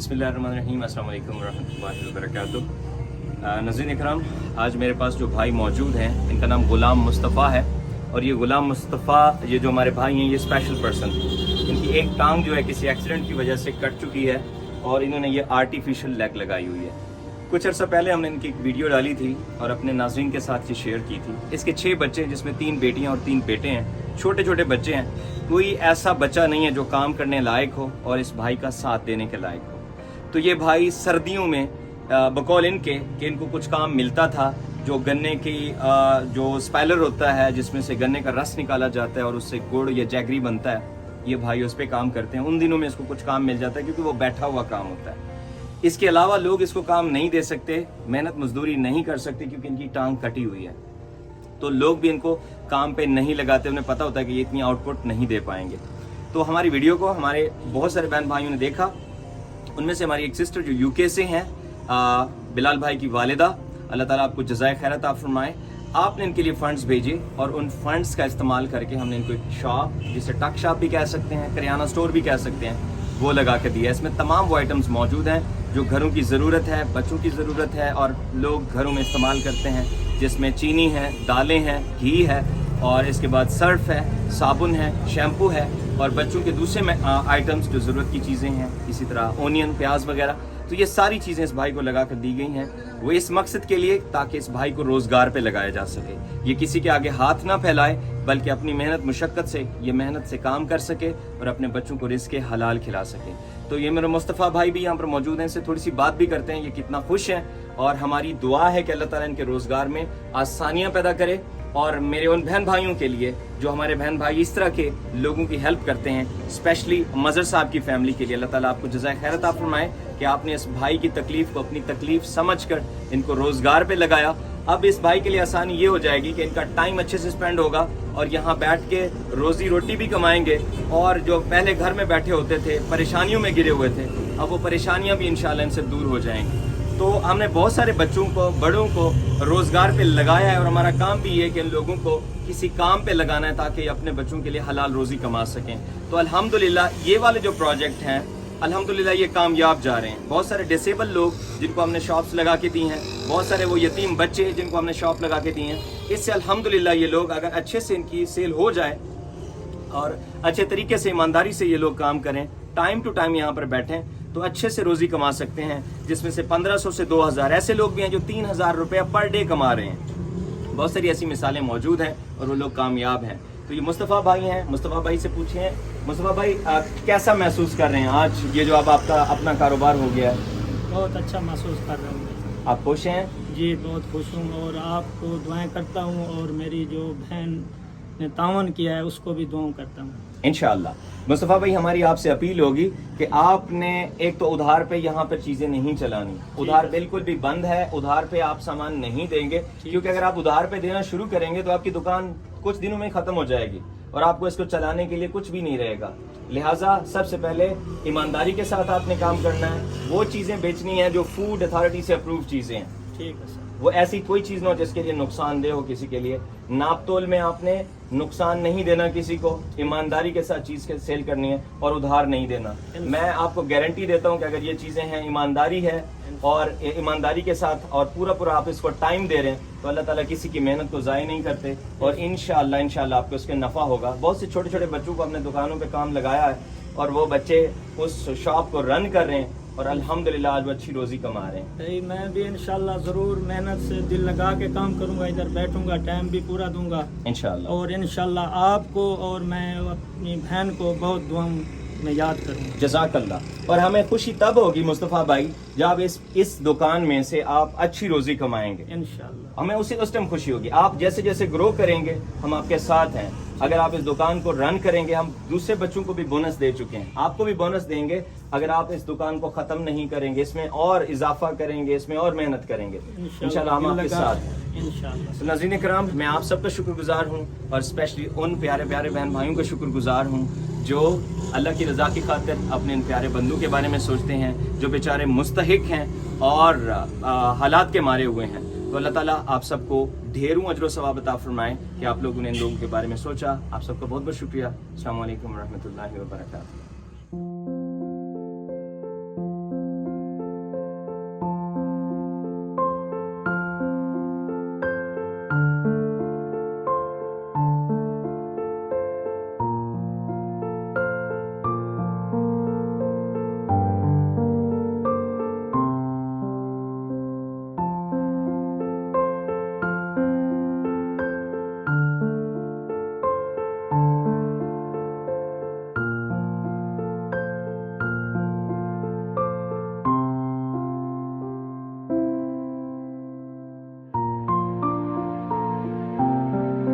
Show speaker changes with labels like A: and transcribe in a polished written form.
A: बिस्मिल्लाहिर्रहमानिर्रहीम, अस्सलाम वालेकुम वरहमतुल्लाहि वबरकातुह। नाज़रीन इकराम, आज मेरे पास जो भाई मौजूद हैं इनका नाम ग़ुलाम मुस्तफ़ा है। और ये ग़ुलाम मुस्तफ़ा, ये जो हमारे भाई हैं, ये स्पेशल पर्सन, इनकी एक टांग जो है किसी एक्सीडेंट की वजह से कट चुकी है और इन्होंने ये आर्टिफिशियल लेग लगाई हुई है। कुछ अर्सा पहले हमने इनकी एक वीडियो डाली थी और अपने नाज़रीन के साथ ये शेयर की थी। इसके 6 बच्चे हैं, जिसमें 3 बेटियां और 3 बेटे हैं। छोटे छोटे बच्चे हैं, कोई ऐसा बच्चा नहीं है जो काम करने लायक हो और इस भाई का साथ देने के लायक हो। तो ये भाई सर्दियों में बकौल इनके कि इनको कुछ काम मिलता था, जो गन्ने की जो स्पैलर होता है जिसमें से गन्ने का रस निकाला जाता है और उससे गुड़ या जैगरी बनता है, ये भाई उस पर काम करते हैं। उन दिनों में इसको कुछ काम मिल जाता है क्योंकि वो बैठा हुआ काम होता है। इसके अलावा लोग इसको काम नहीं दे सकते, मेहनत मजदूरी नहीं कर सकते क्योंकि इनकी टांग कटी हुई है। तो लोग भी इनको काम पे नहीं लगाते, उन्हें पता होता है कि ये इतनी आउटपुट नहीं दे पाएंगे। तो हमारी वीडियो को हमारे बहुत सारे बहन भाइयों ने देखा। उनमें से हमारी एक सिस्टर जो यूके से हैं, बिलाल भाई की वालिदा, अल्लाह ताला आपको जज़ाए खैर अता फरमाए, आपने इनके लिए फंड्स भेजे और उन फंड्स का इस्तेमाल करके हमने इनको एक शॉप, जिसे टक शॉप भी कह सकते हैं, करियाना स्टोर भी कह सकते हैं, वो लगा के दिया। इसमें तमाम वो आइटम्स मौजूद हैं जो घरों की ज़रूरत है, बच्चों की ज़रूरत है और लोग घरों में इस्तेमाल करते हैं, जिसमें चीनी है, दालें हैं, घी है और इसके बाद सर्फ है, साबुन है, शैम्पू है और बच्चों के दूसरे में आइटम्स जो ज़रूरत की चीज़ें हैं, इसी तरह ओनियन, प्याज वगैरह। तो ये सारी चीज़ें इस भाई को लगा कर दी गई हैं, वो इस मकसद के लिए ताकि इस भाई को रोज़गार पे लगाया जा सके। ये किसी के आगे हाथ ना फैलाए बल्कि अपनी मेहनत मुशक्क़त से, ये मेहनत से काम कर सके और अपने बच्चों को रिज़्क़ हलाल खिला सके। तो ये मेरे मुस्तफ़ा भाई भी यहाँ पर मौजूद हैं, इनसे थोड़ी सी बात भी करते हैं, ये कितना खुश हैं और हमारी दुआ है कि अल्लाह ताला इनके रोज़गार में आसानियाँ पैदा करे। और मेरे उन बहन भाइयों के लिए जो हमारे बहन भाई इस तरह के लोगों की हेल्प करते हैं, स्पेशली मज़र साहब की फैमिली के लिए, अल्लाह ताला आपको जज़ाए खैर अता फरमाए कि आपने इस भाई की तकलीफ़ को अपनी तकलीफ़ समझकर इनको रोज़गार पे लगाया। अब इस भाई के लिए आसानी ये हो जाएगी कि इनका टाइम अच्छे से स्पेंड होगा और यहाँ बैठ के रोज़ी रोटी भी कमाएंगे और जो पहले घर में बैठे होते थे, परेशानियों में गिरे हुए थे, अब वो परेशानियाँ भी इंशाल्लाह इनसे दूर हो जाएंगी। तो हमने बहुत सारे बच्चों को, बड़ों को रोज़गार पे लगाया है और हमारा काम भी ये है कि इन लोगों को किसी काम पे लगाना है ताकि अपने बच्चों के लिए हलाल रोज़ी कमा सकें। तो अल्हम्दुलिल्लाह ये वाले जो प्रोजेक्ट हैं, अल्हम्दुलिल्लाह ये कामयाब जा रहे हैं। बहुत सारे डिसेबल लोग जिनको हमने शॉप्स लगा के दी हैं, बहुत सारे वो यतीम बच्चे जिनको हमने शॉप लगा के दी हैं, इससे अल्हम्दुलिल्लाह ये लोग अगर अच्छे से इनकी सेल हो जाए और अच्छे तरीके से ईमानदारी से ये लोग काम करें, टाइम टू टाइम यहाँ पर बैठें, तो अच्छे से रोज़ी कमा सकते हैं। जिसमें से 1500 से 2000 ऐसे लोग भी हैं जो 3000 रुपया पर डे कमा रहे हैं। बहुत सारी ऐसी मिसालें मौजूद हैं और वो लोग कामयाब हैं। तो ये मुस्तफ़ा भाई हैं, मुस्तफ़ा भाई से पूछें, मुस्तफ़ा भाई कैसा महसूस कर रहे हैं आज ये जो अब आपका अपना कारोबार हो गया है?
B: बहुत अच्छा महसूस कर रहा हूँ।
A: आप खुश हैं?
B: जी बहुत खुश हूँ और आपको दुआएं करता हूँ और मेरी जो बहन ने तावन किया है उसको भी दुआ करता हूँ
A: इंशाअल्लाह। मुस्तफ़ा भाई, हमारी आपसे अपील होगी कि आपने एक तो उधार पे यहाँ पर चीज़ें नहीं चलानी, उधार बिल्कुल भी बंद है, उधार पे आप सामान नहीं देंगे क्योंकि अगर आप उधार पे देना शुरू करेंगे तो आपकी दुकान कुछ दिनों में ख़त्म हो जाएगी और आपको इसको चलाने के लिए कुछ भी नहीं रहेगा। लिहाजा सबसे पहले ईमानदारी के साथ आपने काम करना है, वो चीज़ें बेचनी है जो फूड अथॉरिटी से अप्रूव चीज़ें हैं।
B: ठीक है सर।
A: वो ऐसी कोई चीज़ ना हो जिसके लिए नुकसानदेह हो किसी के लिए। नाप तोल में आपने नुकसान नहीं देना किसी को, ईमानदारी के साथ चीज़ के सेल करनी है और उधार नहीं देना। मैं आपको गारंटी देता हूँ कि अगर ये चीज़ें हैं, ईमानदारी है और ईमानदारी के साथ और पूरा आप इसको टाइम दे रहे हैं, तो अल्लाह ताला किसी की मेहनत को ज़ाय नहीं करते और इंशाअल्लाह आपको उसके नफ़ा होगा। बहुत से छोटे छोटे बच्चों को अपने दुकानों पर काम लगाया है और वो बच्चे उस शॉप को रन कर रहे हैं और अल्हम्दुलिल्लाह आज वो अच्छी रोज़ी कमा रहे हैं।
B: मैं भी इंशाल्लाह ज़रूर मेहनत से दिल लगा के काम करूंगा, इधर बैठूंगा, टाइम भी पूरा दूंगा इंशाल्लाह। और इंशाल्लाह आपको और मैं अपनी बहन को बहुत दुआ में याद करूंगा।
A: जज़ाकल्लाह। और हमें खुशी तब होगी मुस्तफ़ा भाई जब इस दुकान में से आप अच्छी रोज़ी कमाएंगे इंशाल्लाह। हमें उस टाइम खुशी होगी। आप जैसे जैसे ग्रो करेंगे हम आपके साथ हैं। अगर आप इस दुकान को रन करेंगे, हम दूसरे बच्चों को भी बोनस दे चुके हैं, आपको भी बोनस देंगे अगर आप इस दुकान को ख़त्म नहीं करेंगे, इसमें और इजाफा करेंगे, इसमें और मेहनत करेंगे इंशाल्लाह। हम आपके साथ हैं इंशाल्लाह। नाज़रीन इकराम, मैं आप सबका शुक्रगुजार हूँ और स्पेशली उन प्यारे प्यारे बहन भाइयों का शुक्रगुजार हूँ जो अल्लाह की रज़ा की खातिर अपने इन प्यारे बंदों के बारे में सोचते हैं, जो बेचारे मुस्तहिक हैं और हालात के मारे हुए हैं। तो अल्लाह ताला आप सबको ढेरों अजर व सवाब अता फरमाएं कि आप लोगों ने इन लोगों के बारे में सोचा। आप सबका बहुत बहुत शुक्रिया। अस्सलाम वालेकुम रहमतुल्लाहि व बरकातुहू।